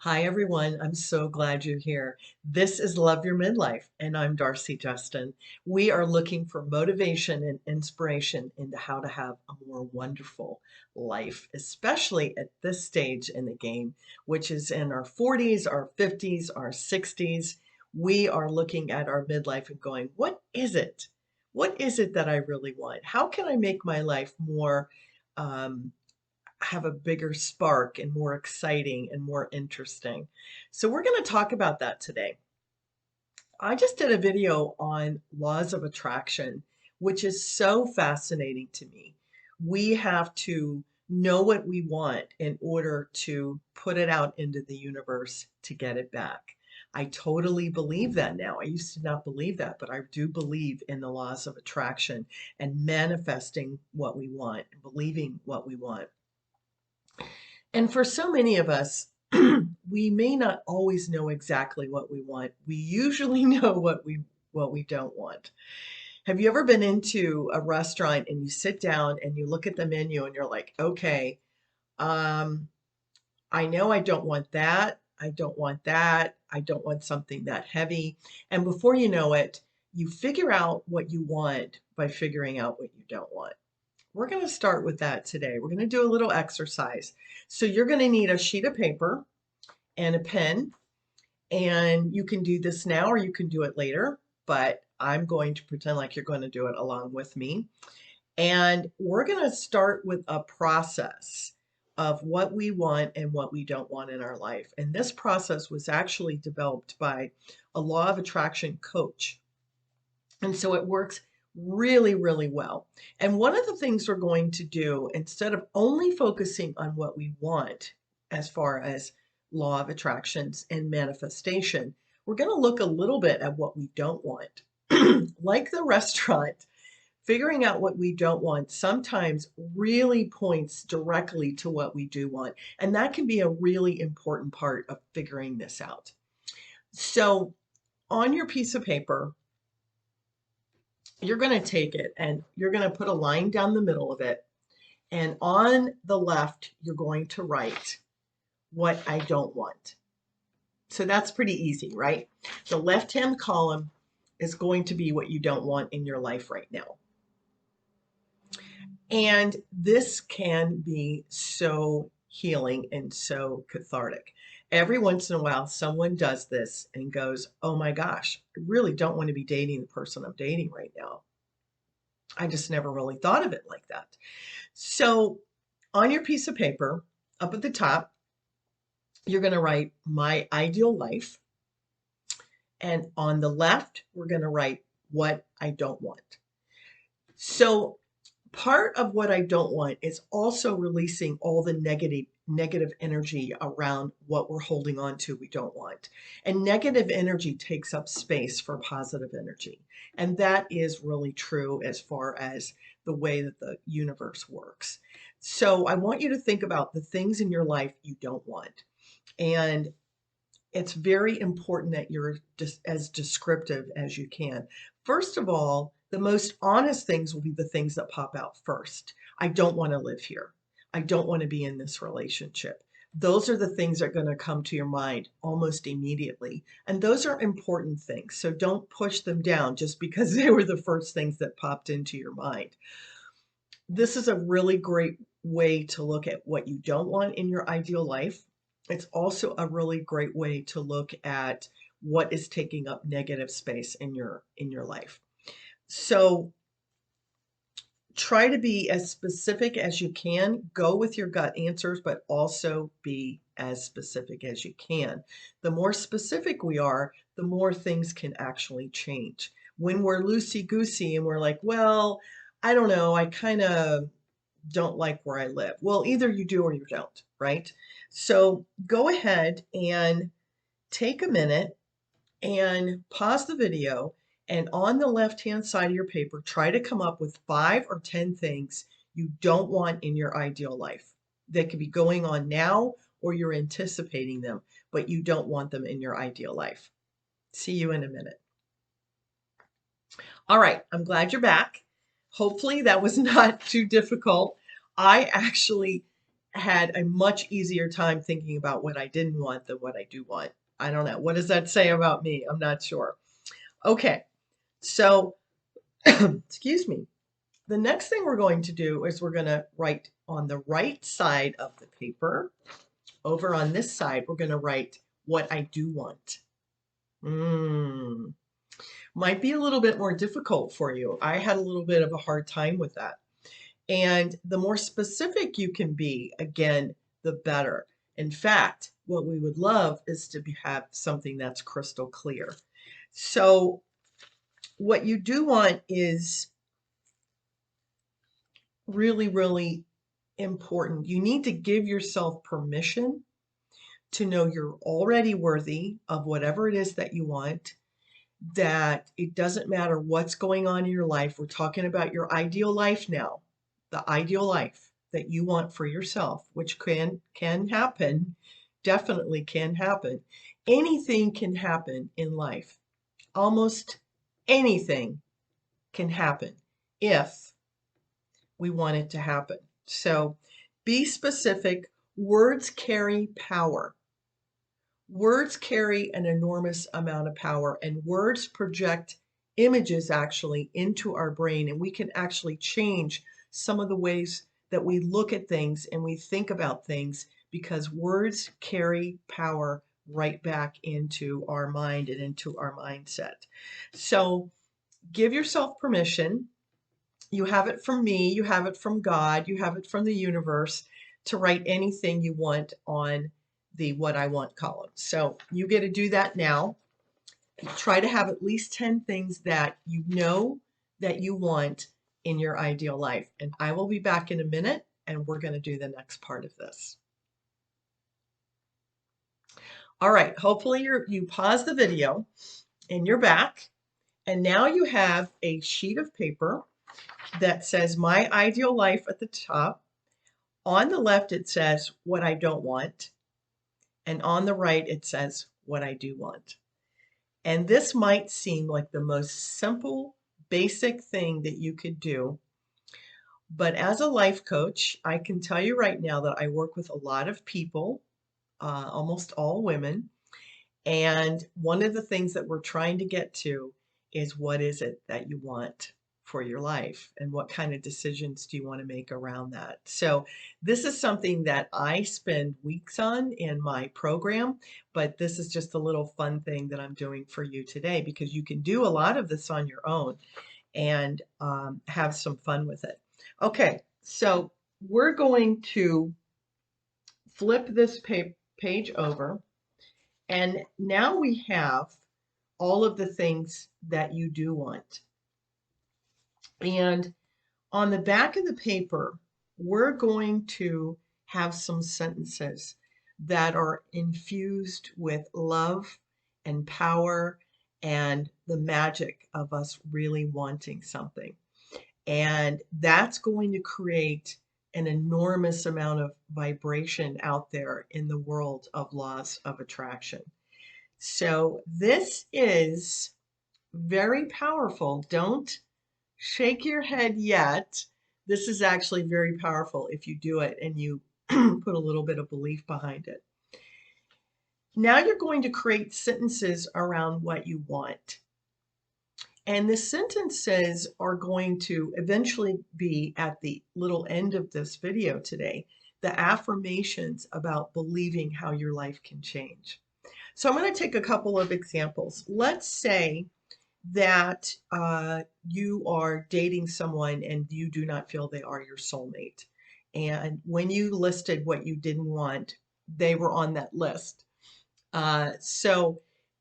Hi, everyone. I'm so glad you're here. This is Love Your Midlife, and I'm Darcy Justin. We are looking for motivation and inspiration into how to have a more wonderful life, especially at this stage in the game, which is in our 40s, our 50s, our 60s. We are looking at our midlife and going, what is it? What is it that I really want? How can I make my life more um, have a bigger spark and more exciting and more interesting. So we're going to talk about that today. I just did a video on laws of attraction, which is so fascinating to me. We have to know what we want in order to put it out into the universe to get it back. I totally believe that now. I used to not believe that, but I do believe in the laws of attraction and manifesting what we want, believing what we want. And for so many of us, we may not always know exactly what we want. We usually know what we don't want. Have you ever been into a restaurant and you sit down and you look at the menu and you're like, okay, um, I know I don't want that. I don't want that. I don't want something that heavy. And before you know it, you figure out what you want by figuring out what you don't want. We're going to start with that today. We're going to do a little exercise. So you're going to need a sheet of paper and a pen, and you can do this now or you can do it later, but I'm going to pretend like you're going to do it along with me. And we're going to start with a process of what we want and what we don't want in our life. And this process was actually developed by a law of attraction coach, and so it works really, really well. And one of the things we're going to do, instead of only focusing on what we want as far as law of attractions and manifestation, we're going to look a little bit at what we don't want. Like the restaurant, figuring out what we don't want sometimes really points directly to what we do want. And that can be a really important part of figuring this out. So on your piece of paper, you're going to take it and you're going to put a line down the middle of it. And on the left, you're going to write what I don't want. So that's pretty easy, right? The left-hand column is going to be what you don't want in your life right now. And this can be so healing and so cathartic. Every once in a while, someone does this and goes, oh my gosh, I really don't want to be dating the person I'm dating right now. I just never really thought of it like that. So on your piece of paper, up at the top, you're going to write my ideal life. And on the left, we're going to write what I don't want. So part of what I don't want is also releasing all the negative energy around what we're holding on to we don't want. And negative energy takes up space for positive energy. And that is really true as far as the way that the universe works. So I want you to think about the things in your life you don't want. And it's very important that you're just as descriptive as you can. First of all, the most honest things will be the things that pop out first. I don't want to live here. I don't want to be in this relationship. Those are the things that are going to come to your mind almost immediately. And those are important things. So don't push them down just because they were the first things that popped into your mind. This is a really great way to look at what you don't want in your ideal life. It's also a really great way to look at what is taking up negative space in your life. So try to be as specific as you can. Go with your gut answers, but also be as specific as you can. The more specific we are, the more things can actually change. When we're loosey-goosey and we're like, well, I don't know, I kind of don't like where I live. Well, either you do or you don't, right? So go ahead and take a minute and pause the video. And on the left-hand side of your paper, try to come up with 5 or 10 things you don't want in your ideal life. They could be going on now or you're anticipating them, but you don't want them in your ideal life. See you in a minute. All right, I'm glad you're back. Hopefully that was not too difficult. I actually had a much easier time thinking about what I didn't want than what I do want. I don't know. What does that say about me? I'm not sure. Okay, so excuse me. The next thing we're going to do is we're going to write on the right side of the paper. Over on this side, we're going to write what I do want. Might be a little bit more difficult for you. I had a little bit of a hard time with that. And the more specific you can be, again, the better. In fact, what we would love is to have something that's crystal clear. So what you do want is really, really important. You need to give yourself permission to know you're already worthy of whatever it is that you want, that it doesn't matter what's going on in your life. We're talking about your ideal life now, the ideal life that you want for yourself, which can happen, definitely can happen. Anything can happen in life. Almost anything can happen if we want it to happen. So be specific. Words carry power. Words carry an enormous amount of power, and words project images actually into our brain, and we can actually change some of the ways that we look at things and we think about things because words carry power right back into our mind and into our mindset. So give yourself permission. You have it from me, you have it from God, you have it from the universe to write anything you want on the what I want column. So you get to do that now. Try to have at least 10 things that you know that you want in your ideal life. And I will be back in a minute and we're going to do the next part of this. All right, hopefully you pause the video and you're back. And now you have a sheet of paper that says my ideal life at the top. On the left, it says what I don't want. And on the right, it says what I do want. And this might seem like the most simple, basic thing that you could do. But as a life coach, I can tell you right now that I work with a lot of people, almost all women. And one of the things that we're trying to get to is what is it that you want for your life and what kind of decisions do you want to make around that. So this is something that I spend weeks on in my program, but this is just a little fun thing that I'm doing for you today because you can do a lot of this on your own and have some fun with it. Okay, so we're going to flip this page over. And now we have all of the things that you do want. And on the back of the paper, we're going to have some sentences that are infused with love and power and the magic of us really wanting something. And that's going to create an enormous amount of vibration out there in the world of laws of attraction. So this is very powerful. Don't shake your head yet. This is actually very powerful if you do it and you put a little bit of belief behind it. Now you're going to create sentences around what you want. And the sentences are going to eventually be at the little end of this video today, the affirmations about believing how your life can change. So I'm going to take a couple of examples. Let's say that you are dating someone and you do not feel they are your soulmate. And when you listed what you didn't want, they were on that list. So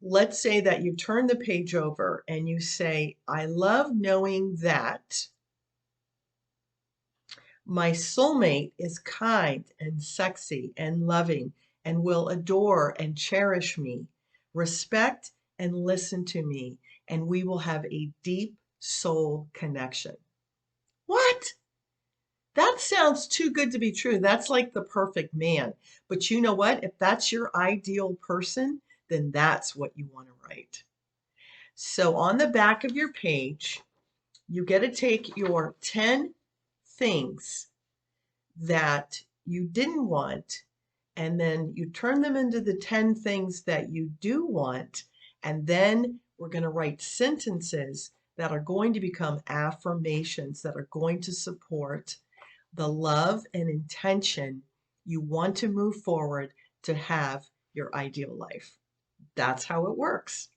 let's say that you turn the page over and you say, I love knowing that my soulmate is kind and sexy and loving and will adore and cherish me, respect and listen to me, and we will have a deep soul connection. What? That sounds too good to be true. That's like the perfect man. But you know what? If that's your ideal person, then that's what you want to write. So on the back of your page, you get to take your 10 things that you didn't want, and then you turn them into the 10 things that you do want. And then we're going to write sentences that are going to become affirmations that are going to support the love and intention you want to move forward to have your ideal life. That's how it works.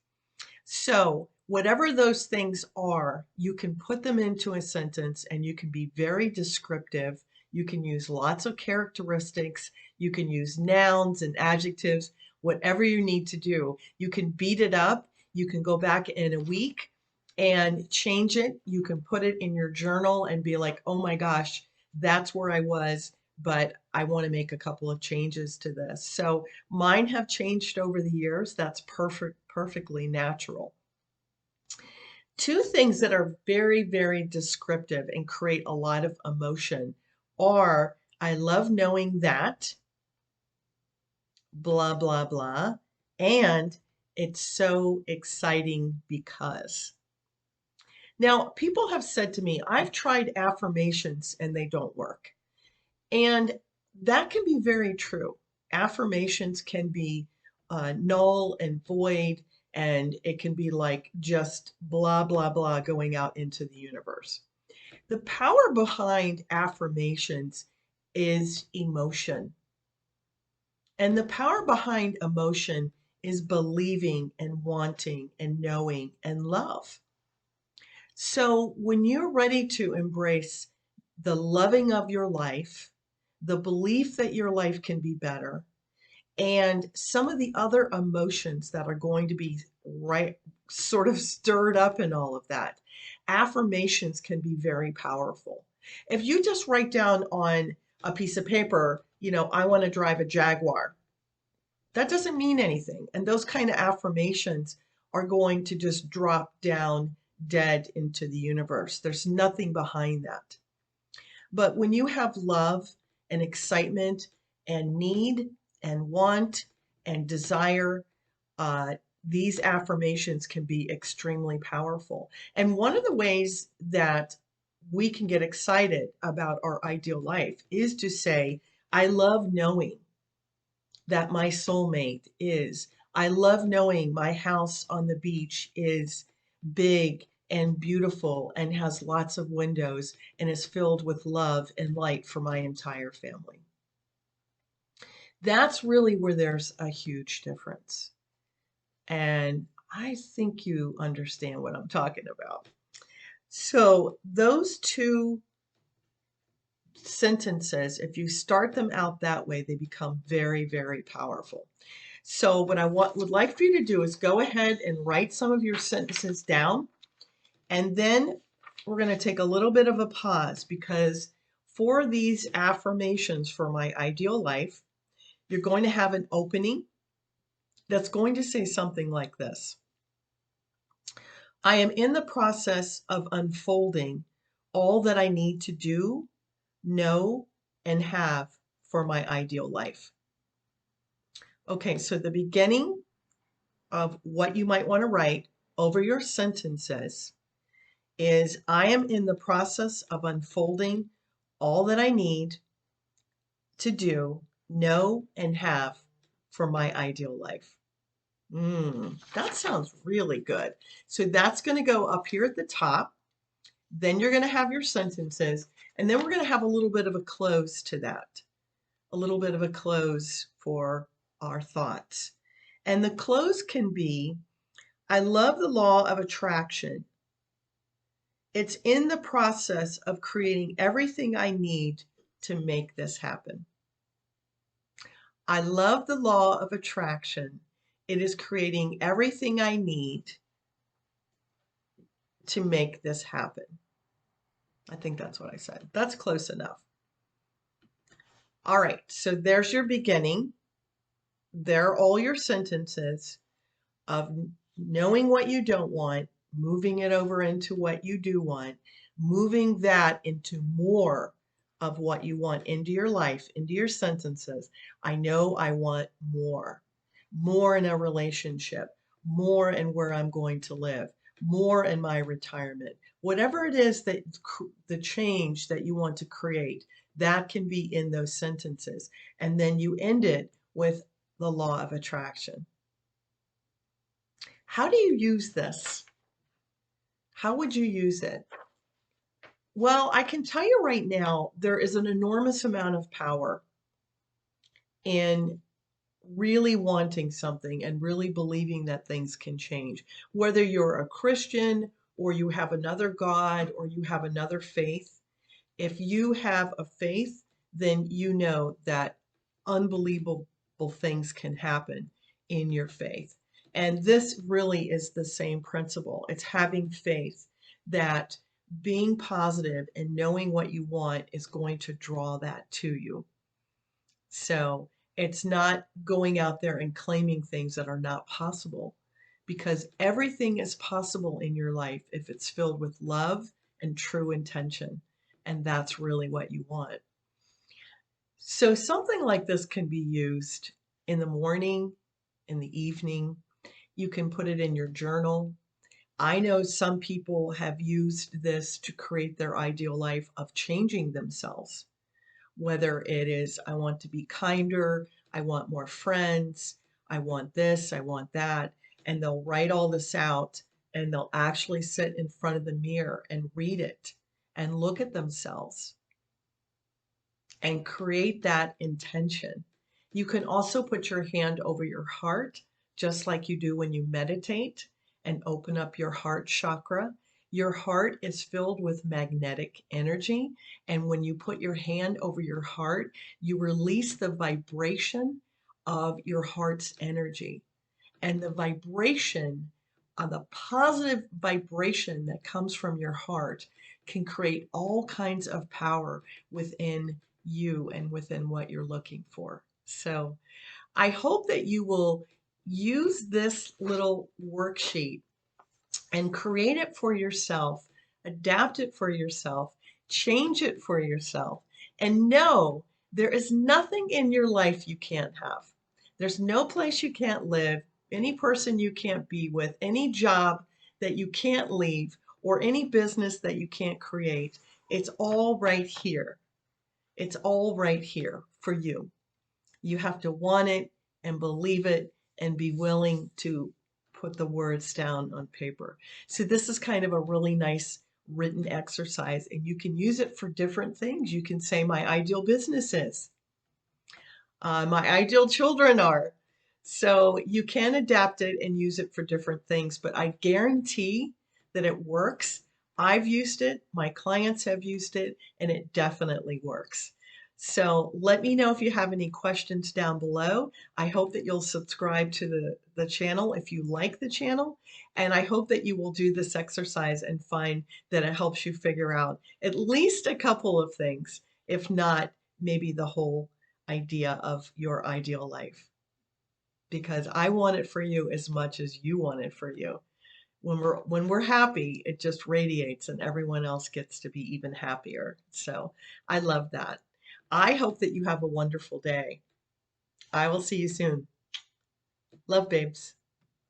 So, whatever those things are, you can put them into a sentence and you can be very descriptive. You can use lots of characteristics. You can use nouns and adjectives, whatever you need to do. You can beat it up. You can go back in a week and change it. You can put it in your journal and be like, oh my gosh, that's where I was, but I want to make a couple of changes to this. So mine have changed over the years. That's perfectly natural. Two things that are very, very descriptive and create a lot of emotion are I love knowing that, blah, blah, blah, and it's so exciting because. Now, people have said to me, I've tried affirmations and they don't work. And that can be very true. Affirmations can be null and void, and it can be like just blah, blah, blah going out into the universe. The power behind affirmations is emotion. And the power behind emotion is believing and wanting and knowing and love. So when you're ready to embrace the loving of your life, the belief that your life can be better, and some of the other emotions that are going to be right sort of stirred up in all of that, affirmations can be very powerful. If you just write down on a piece of paper, I want to drive a Jaguar, that doesn't mean anything. And those kind of affirmations are going to just drop down dead into the universe. There's nothing behind that. But when you have love and excitement and need and want and desire, these affirmations can be extremely powerful. And one of the ways that we can get excited about our ideal life is to say, I love knowing that my soulmate is. I love knowing my house on the beach is big and beautiful and has lots of windows and is filled with love and light for my entire family. That's really where there's a huge difference. And I think you understand what I'm talking about. So, those two sentences, if you start them out that way, they become very, very powerful. So what I would like for you to do is go ahead and write some of your sentences down. And then we're going to take a little bit of a pause because for these affirmations for my ideal life, you're going to have an opening that's going to say something like this. I am in the process of unfolding all that I need to do, know, and have for my ideal life. Okay, so the beginning of what you might want to write over your sentences is I am in the process of unfolding all that I need to do, know, and have for my ideal life. That sounds really good. So that's going to go up here at the top. Then you're going to have your sentences, and then we're going to have a little bit of a close to that, a little bit of a close for our thoughts. And the close can be, I love the law of attraction. It's in the process of creating everything I need to make this happen. I love the law of attraction. It is creating everything I need to make this happen. I think that's what I said. That's close enough. All right, so there's your beginning. There are all your sentences of knowing what you don't want, moving it over into what you do want, moving that into more of what you want into your life, into your sentences. I know I want more, more in a relationship, more in where I'm going to live, more in my retirement. Whatever it is that the change that you want to create, That can be in those sentences. And then you end it with the law of attraction. How do you use this? How would you use it? Well, I can tell you right now, there is an enormous amount of power in really wanting something and really believing that things can change. Whether you're a Christian or you have another God or you have another faith, if you have a faith, then you know that unbelievable things can happen in your faith. And this really is the same principle. It's having faith that being positive and knowing what you want is going to draw that to you. So it's not going out there and claiming things that are not possible, because everything is possible in your life if it's filled with love and true intention. And that's really what you want. So something like this can be used in the morning, in the evening. You can put it in your journal. I know some people have used this to create their ideal life of changing themselves, whether it is, I want to be kinder, I want more friends, I want this, I want that. And they'll write all this out and they'll actually sit in front of the mirror and read it and look at themselves and create that intention. You can also put your hand over your heart, just like you do when you meditate, and open up your heart chakra. Your heart is filled with magnetic energy. And when you put your hand over your heart, you release the vibration of your heart's energy. And the vibration, the positive vibration that comes from your heart can create all kinds of power within you and within what you're looking for. So I hope that you will use this little worksheet and create it for yourself, adapt it for yourself, change it for yourself, and know there is nothing in your life you can't have. There's no place you can't live, any person you can't be with, any job that you can't leave, or any business that you can't create. It's all right here. It's all right here for you. You have to want it and believe it and be willing to put the words down on paper. So this is kind of a really nice written exercise, and you can use it for different things. You can say, my ideal business is, my ideal children are. So you can adapt it and use it for different things, but I guarantee that it works. I've used it, my clients have used it, and it definitely works. So let me know if you have any questions down below. I hope that you'll subscribe to the channel if you like the channel. And I hope that you will do this exercise and find that it helps you figure out at least a couple of things, if not maybe the whole idea of your ideal life, because I want it for you as much as you want it for you. When we're happy, it just radiates and everyone else gets to be even happier. So I love that. I hope that you have a wonderful day. I will see you soon. Love, babes.